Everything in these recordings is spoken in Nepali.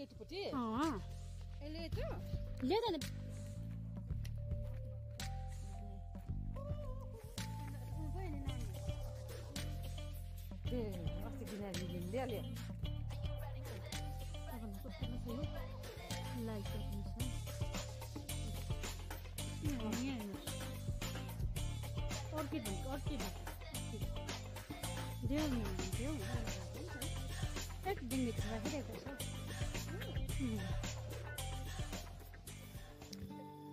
केटीपट्टि ले त अस्ति बिनारी लिँदै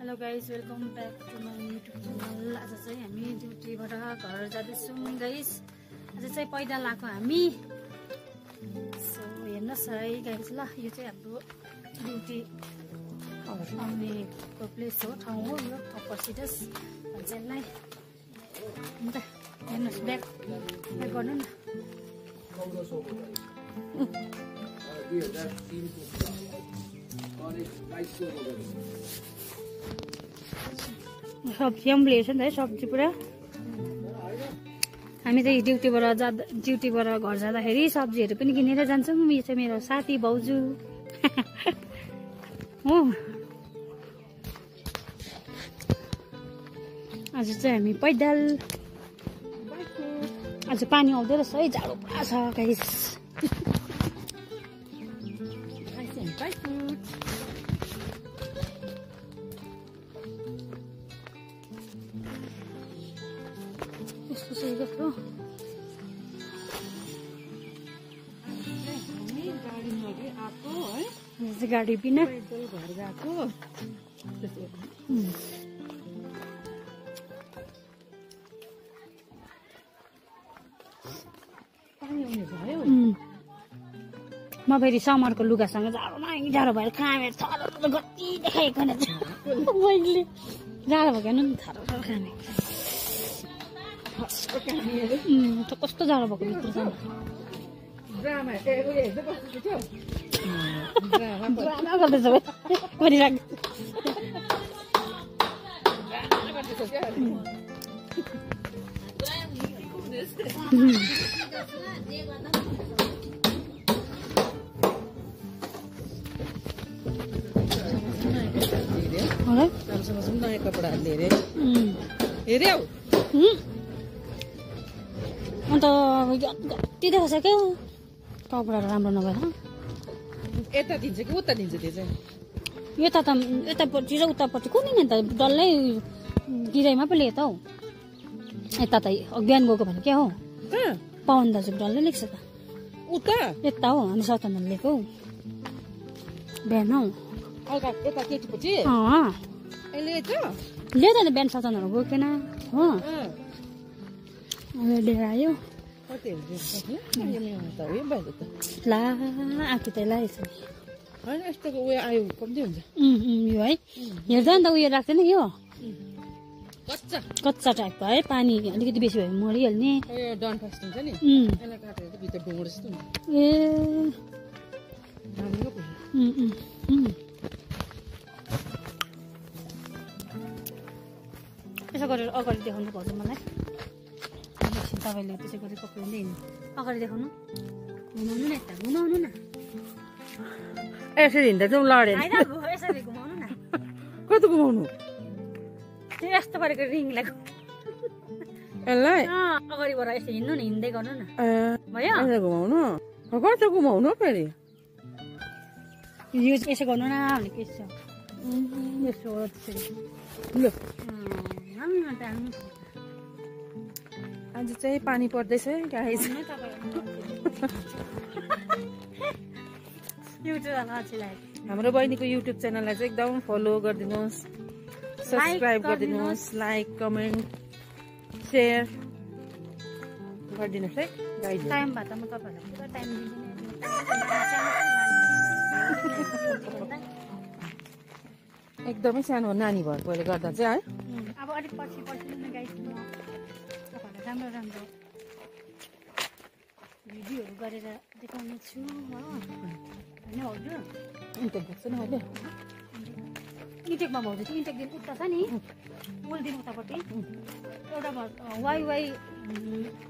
hello guys, welcome back to my YouTube channel. आज चाहिँ हामी ड्युटीबाट घर जाँदैछौँ गाइस। आज चाहिँ पैदल आएको हामी। सो हेर्नुहोस् है गाइस, ल यो चाहिँ हाम्रो ड्युटी आउनेको प्लेस हो, ठाउँ हो यो पर्सिडस भन्छ यसलाई। अन्त हेर्नुहोस् ब्याक गर्नु न। सब्जी पनि लिएछ नि त है, सब्जी पुरा। हामी चाहिँ ड्युटीबाट घर जाँदाखेरि सब्जीहरू पनि किनेर जान्छौँ। यो चाहिँ मेरो साथी भाउजू हो। आज चाहिँ हामी पैदल, आज पानी आउँदै रहेछ है, जाडो पुरा छ गाइस। यस्तो चाहिँ कस्तो गाडी बिना घर गएको म फेरि समरको लुगासँग जाडो भएर खामेर थर गति देखाएको मैले जाडो भएको नि थर खाने कस्तो जाडो भएको भित्र जानु गर्दैछ नयाँ कपडा लिएर हेऱ्यौ अन्त कति देखाउँछ क्या कपडाहरू राम्रो नभएर। यता दिन्छ कि उता दिन्छ त्यो चाहिँ? यतापट्टि र उतापट्टि कुनै नि त डल्लै गिराइमा पो लिएँ त हौ। यता त बिहान गएको भने क्या हो, पवन दाजु डल्लै लेख्छ त। उता यता हो, अनि सतनले लिएको हौ बिहान हौ। यता केटीपट्टि लियो त बिहान सतनहरू गएन हो, लिएर आयो। ला आँखी त लगाएछ होइन यस्तोको उयो आयो कम्ती हुन्छ यो है। हेर्दा नि त उयो लाग्दैन यो कच्चा टाइपको है, पानी अलिकति बेसी भयो मरिहाल्ने। डन्फास्ट हुन्छ नि, भित्र ढुङ्गो जस्तो हुन्छ। ए त्यसो गरेर अगाडि देखाउनु पर्छ मलाई। तपाईँले त्यसै गरेर पक्रिँदै हिँड्नु, अगाडि देखाउनु, घुमाउनु न, यता घुमाउनु न। यसरी हिँड्दा चाहिँ लडेन, यसरी घुमाउनु न। कति घुमाउनु? यस्तो गरेको रिङलाई यसलाई अगाडिबाट यसो हिँड्नु न, हिँड्दै गर्नु न। भयो घुमाउनु, कस्तो घुमाउनु फेरि? यो यसो गर्नु न भने के छ, यसो त्यसरी। आज चाहिँ पानी पर्दैछ गाइस। हाम्रो बहिनीको युट्युब च्यानललाई चाहिँ एकदम फलो गरिदिनुहोस्, सब्सक्राइब गरिदिनुहोस्, लाइक कमेन्ट सेयर गरिदिनुहोस् है गाइस। टाइम भए त म तपाईँहरूलाई पुरा टाइम दिन्छु। एकदमै सानो नानी भएकोले गर्दा चाहिँ है। अब अलिक पछि न गाइस, म तपाईँहरूलाई राम्रो राम्रो भिडियोहरू गरेर देखाउने छु होइन भाउजू। इन्टेक बोक्छ नि अहिले इन्टेकमा भाउजू त्यो इन्टेक दिन उता छ नि, उल्दिन उतापट्टि एउटा वाइ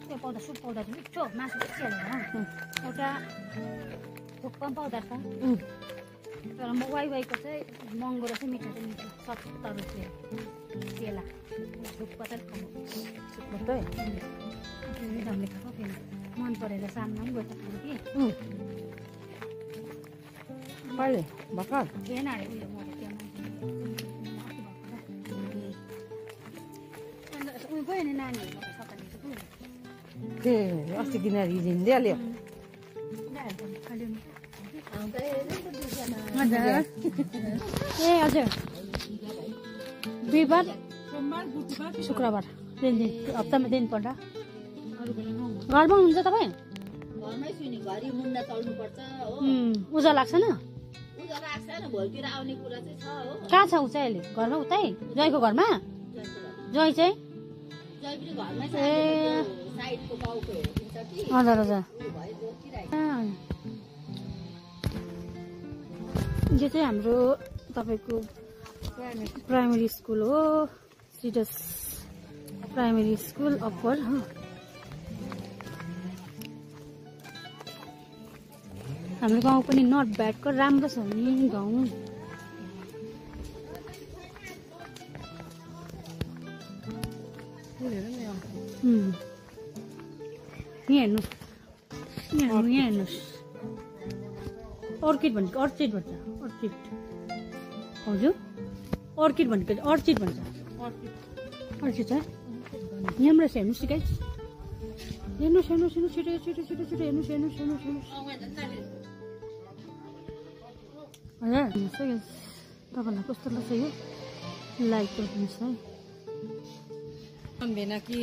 त्यो पाउँदा सुप पाउँदा चाहिँ मिठो मासु बेसी हालेर एउटा थुक्पा पनि पाउँदो रहेछ। तर वाइवाईको चाहिँ महँगो रहेछ, मिठो चाहिँ मिठो, 70 रुपियाँ केला। धुप्पा चाहिँ मात्रै मिठाउने खाएको फेरि मन परेर सामना पनि गएको थियो कि कहिले भर्खर थिएन अरे उयो म त्यहाँ उयो गयो नि नानीहरू ए अस्ति किन हिँडिहाल्यो ए हजुर बिहिबार शुक्रबार हप्तामा दिनपल्ट घरमा हुन्छ तपाईँ घरमै छु नि घरि मुन्डा चल्नु पर्छ हो उजा लाग्छ न उजा लाग्छ न भोलितिर आउने कुरा चाहिँ छ हो कहाँ छ उ चाहिँ अहिले घरमा उतै जयको घरमा जय चाहिँ जय पनि घरमै छ ए साइडको गाउँको हेरिदिन्छ कि हजुर हजुर भइ रोकिरहेको यो चाहिँ हाम्रो तपाईँको प्राइमेरी स्कुल हो सिडस प्राइमेरी स्कुल अप्पर हो हाम्रो गाउँ पनि नट ब्याडको राम्रो छ नि गाउँ यहाँ हेर्नुहोस् अर्किड भन्छ अर्चिड भन्छ अर्चिड हजुर अर्किड भनेको अर्चिड भन्छ अर्चिड छ यहाँ रहेछ हेर्नुहोस् गाइस हेर्नुहोस् हेर्नुहोस् हेर्नुहोस् छिटो छिटो छिटो छिटो हेर्नुहोस् हेर्नुहोस् हेर्नुहोस् हेर्नुहोस् हजुर तपाईँलाई कस्तो लाग्छ यो लाइक गरिदिनुहोस् है भेना कि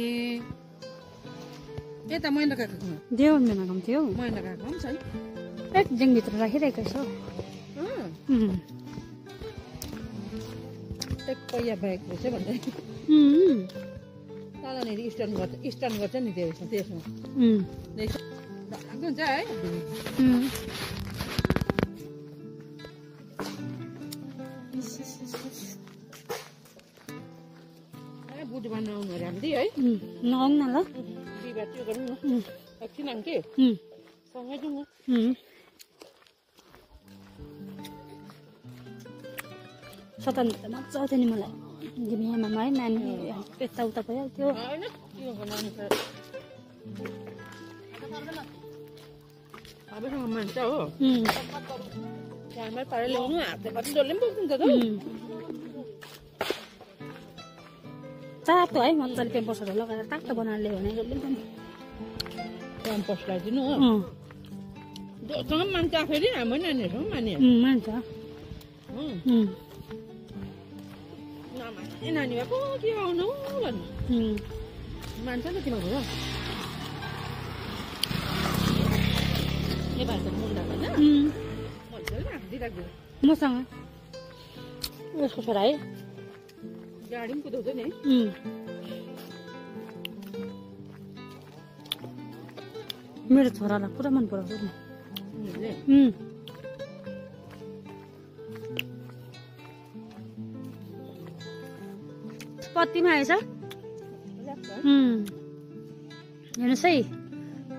यता मैना काकाको देवन बेनाको पनि थियो मैना काकाको पनि छ है एक जङभित्र राखिरहेको छ एक पैया ब्याग रहेछ भन्दै तलनिर स्ट्यान्ड गर्छ नि त्यसमा हुन्छ है बुधबार नआउनु अरे हामी है नआउनु न ल बिहिबार त्यो गरौँ न एकछिन आउँ कि सँगै जाउँ न स्वतन्त्र मजा आउँथ्यो नि मलाई बिहामा है नानी यताउता भइहाल्थ्यो होइन अबसँग मान्छ हो घरमै पारेर ल्याउनु हातले कति डल्ले पनि बोक्नु त तातो है मजाले पेम्पर्सहरू लगाएर तातो बनाएर ल्यायो भने जसले पनि क्याम्पस लगाइदिनु हो जोसँग मान्छ फेरि हाम्रो नानीहरूसँग माने मान्छ नमान्ने नानी भएको के आउनु भन्नु मान्छ नि तिमीहरू नेपाली त मुन्डा होइन मजाले हालिदिइराख्दैन मसँग उसको छोरा है गाडी पनि कुदाउँछ नि मेरो छोरालाई पुरा मन पराउँछ नि पत्तीमा आएछ हेर्नुहोस् है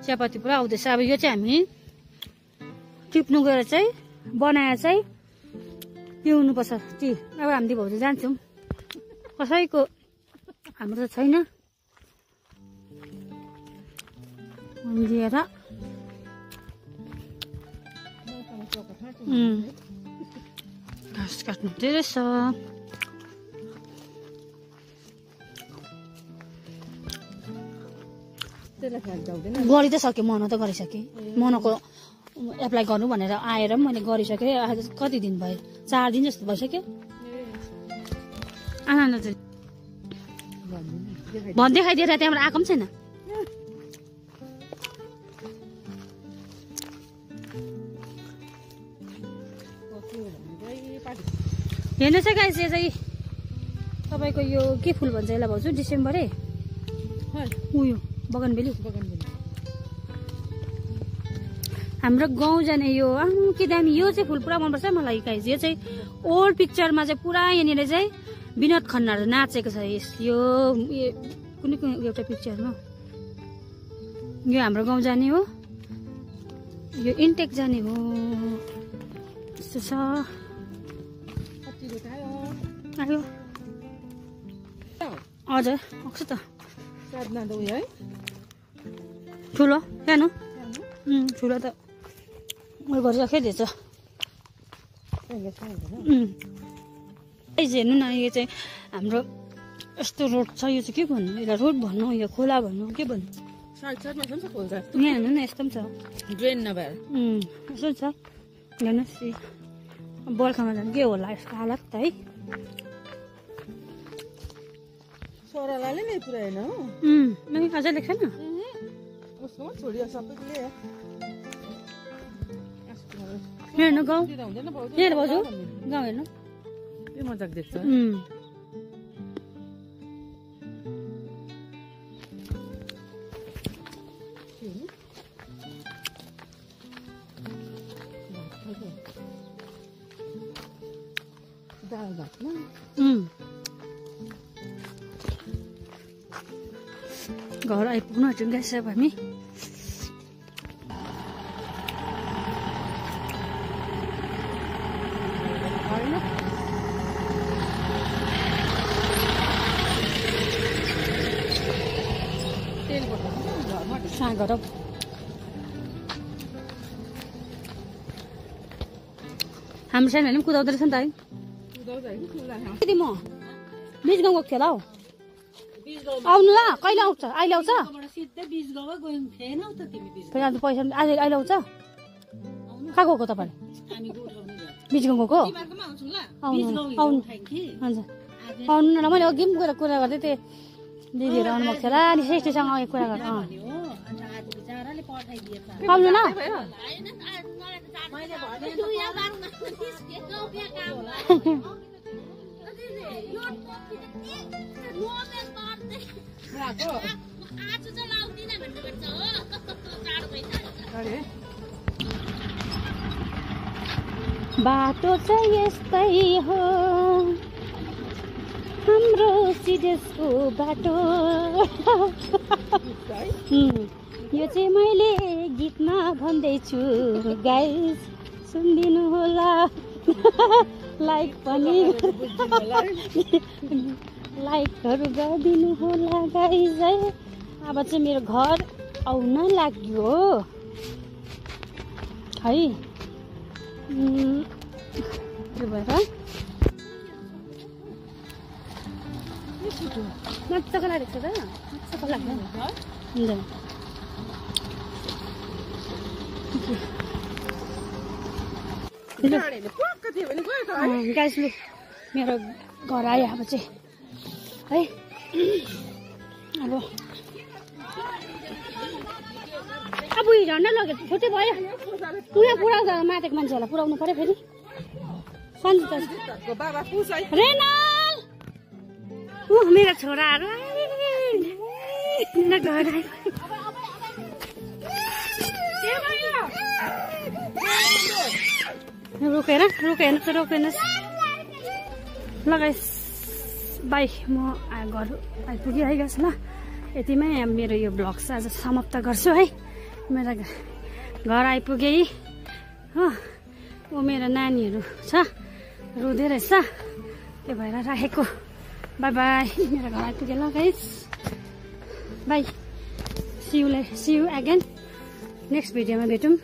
चियापत्ती पुरा आउँदैछ अब यो चाहिँ हामी टिप्नु गएर चाहिँ बनाएर चाहिँ पिउनुपर्छ टी अब हामी भाउजू जान्छौँ कसैको हाम्रो त छैन लिएर घाँस काट्नु हुँदै रहेछ गरि त सकेँ मन त गरिसकेँ मनको एप्लाई गर्नु भनेर आएर पनि मैले गरिसकेँ आज कति दिन भयो 4 दिन जस्तो भइसक्यो आनन्द चाहिँ भन्दै खाइदिएर त्यहाँबाट आएको पनि छैन हेर्नुहोस् है गाइस यो चाहिँ तपाईँको यो के फुल भन्छ यसलाई भाउजू डिसेम्बरै उयो बगनबेली हाम्रो गाउँ जाने यो के दामी यो चाहिँ फुल पुरा मनपर्छ मलाई गाइस यो चाहिँ ओल्ड पिक्चरमा चाहिँ पुरा यहाँनिर चाहिँ विनोद खन्नाहरू नाचेको छ यो कुनै एउटा पिक्चरमा यो हाम्रो गाउँ जाने हो यो इन्टेक जाने हो यस्तो छ कति रुखायो आयो हजुर आउँछ त साधना त उयो है ठुलो सानो ठुलो त उयो गरिराखेको थिएछ हेर्नु न यो चाहिँ हाम्रो यस्तो रोड छ यो चाहिँ के भन्नु यसलाई रोड भन्नु यो खोला भन्नु के भन्नु साइडमा छ नि त खोल्छ यहाँ हेर्नु न यस्तो पनि छ ड्रेन नभएर यस्तो छ हेर्नुहोस् बर्खामा झन् के होला यसको हालत त है छोरालाई नै पुऱ्याएन हो अझै लेख्छ न उसकोमा छोडियो सबैले हेर्नु गाउँ हुँदैन हेर्नु भाउजू गाउँ हेर्नु के मजाक देख्छ दाल भातमा घर आइपुग्नु आँट्यौँ गाइस अब हामी घर हाम्रो सानो पनि कुदाउँदो रहेछ नि त है दिदी म बिच गाउँ गएको थिएँ होला हौ आउनु ल कहिले आउँछ अहिले आउँछ फेरि अन्त पैसा आज अहिले आउँछ कहाँ गएको तपाईँ बिच गाउँ गएको आउनु आउनु हुन्छ आउनु न मैले अघि पनि गएर कुरा गर्दै थिएँ दिदीहरू आउनु भएको थियो होला अनि श्रेष्ठसँग अघि कुरा गरेर आउनु न बाटो चाहिँ यस्तै हो हाम्रो सिडेसको बाटो यो चाहिँ मैले गीतमा भन्दैछु गाइस सुनिदिनु होला लाइक पनि लाइकहरू गरिदिनु होला गाइस है अब चाहिँ मेरो घर आउन लाग्यो हो है त्यो भएर मजाको लागेको छ त मजाको लाग्यो हुन्छ गाइसले मेरो घर आयो अब चाहिँ है अब झन्डा लगेर छुट्टै भयो उहाँ पुऱ्याउँछ मातेको मान्छेहरूलाई पुऱ्याउनु पर्यो फेरि सन्जिता रेनल मेरो छोराहरू घर आयो रोकेन ल गाइस बाई म घर आइपुगेँ है गाइस ल यतिमै मेरो यो भ्लग चाहिँ आज समाप्त गर्छु है मेरो घर आइपुगेँ हो ऊ मेरो नानीहरू छ रुँदै रहेछ त्यो भएर राखेको बाई बाई मेरो घर आइपुगेँ ल guys bye see you again next भिडियोमा भेटौँ